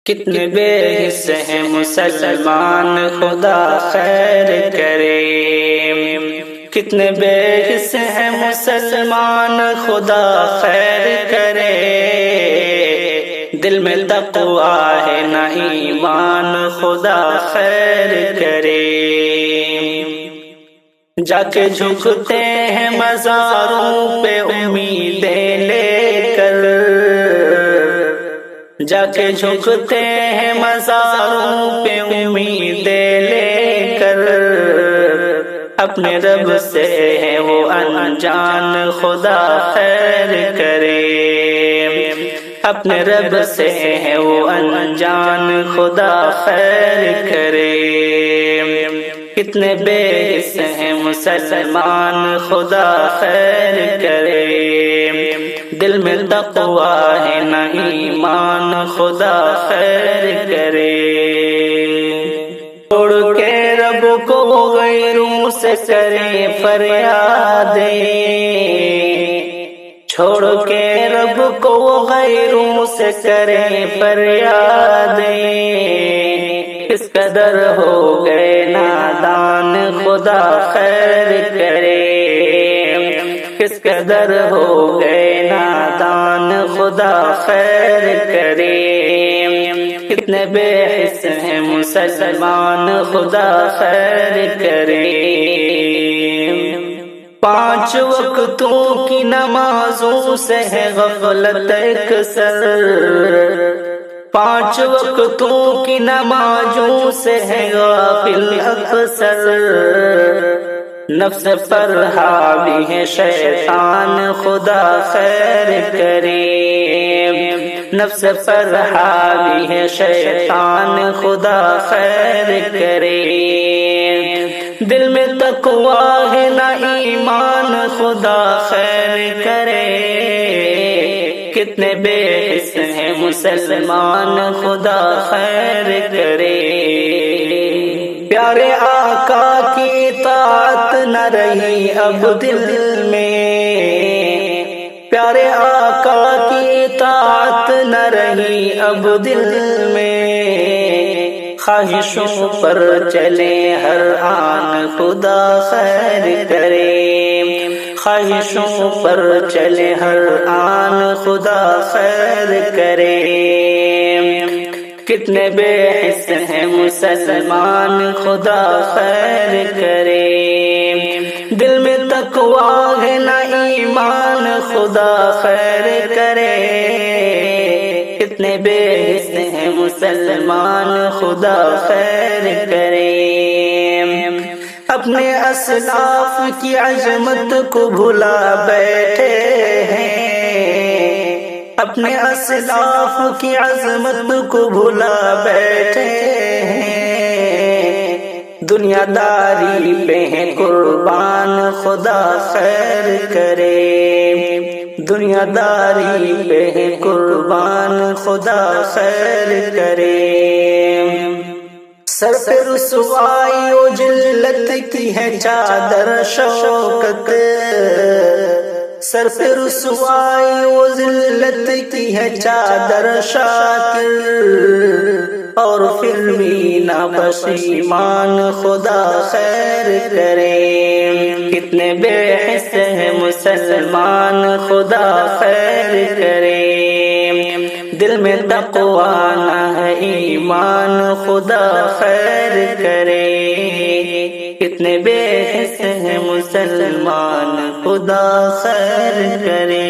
کتنے بے حص ہیں مسلمان، خدا خیر کرے۔ کتنے بے حص ہیں مسلمان، خدا خیر کرے۔ دل میں تقوی ہے نہ ایمان، خدا خیر کرے۔ جا کے جھکتے ہیں مزاروں پہ امیدیں لے کر، جا کے جھکتے ہیں مزاروں پہ امیدیں لے کر، اپنے رب سے ہے وہ انجان، خدا خیر کرے۔ اپنے رب سے ہے وہ انجان، خدا خیر کرے۔ کتنے بے حص ہیں مسلمان، خدا خیر کرے۔ دل میں تقوی ہے نہ ایمان، خدا خیر کرے۔ چھوڑ کے رب کو غیروں سے کرے فریادیں، چھوڑ کے رب کو غیروں سے کرے فریادیں، کس قدر ہو گئے نادان، خدا خیر کرے۔ کس قدر ہو گئے نادان، خدا خیر کرے۔ کتنے بے حص ہیں مسلمان، خدا خیر کرے۔ 5 وقتوں کی نمازوں سے ہے غفلت اکثر، 5 وقتوں کی نمازوں سے ہے غافل اکثر، نفس پر حاوی ہے شیطان، خدا خیر کرے۔ نفس پر حاوی ہے شیطان، خدا خیر کرے۔ دل میں تقوی ہے نہ ایمان، خدا خیر کرے۔ کتنے بے حص ہیں مسلمان، خدا خیر کرے۔ پیارے آقا کی اطاعت نہ رہی اب دل میں، پیارے آقا کی اطاعت نہ رہی اب دل میں، خواہشوں پر چلے ہر آن، خدا خیر کرے۔ خواہشوں پر چلے ہر آن، خدا خیر کرے۔ کتنے بے حص ہیں مسلمان، خدا خیر کرے۔ دل میں تقوی ہے نہ ایمان، خدا خیر کرے۔ کتنے بے حص ہیں مسلمان، خدا خیر کرے۔ اپنے اسلاف کی عظمت کو بھلا بیٹھے ہیں، اپنے اسلاف کی عظمت کو بھلا بیٹھے ہیں، دنیا داری پہ ہیں قربان، خدا خیر کرے۔ دنیا داری پہ ہیں قربان، خدا خیر کرے۔ سر پہ رسوائی و ذلت کی ہے چادر شوکت، سر پہ رسوائی و ذلت کی ہے چادر شاکر، اور پھر بھی نہ پشیمان، خدا خیر کرے۔ کتنے بے حص ہیں مسلمان، خدا خیر کرے۔ دل میں تقوی نہ ہے ایمان، خدا خیر کرے۔ کتنے بے حص ہیں مسلمان، خدا خیر کرے۔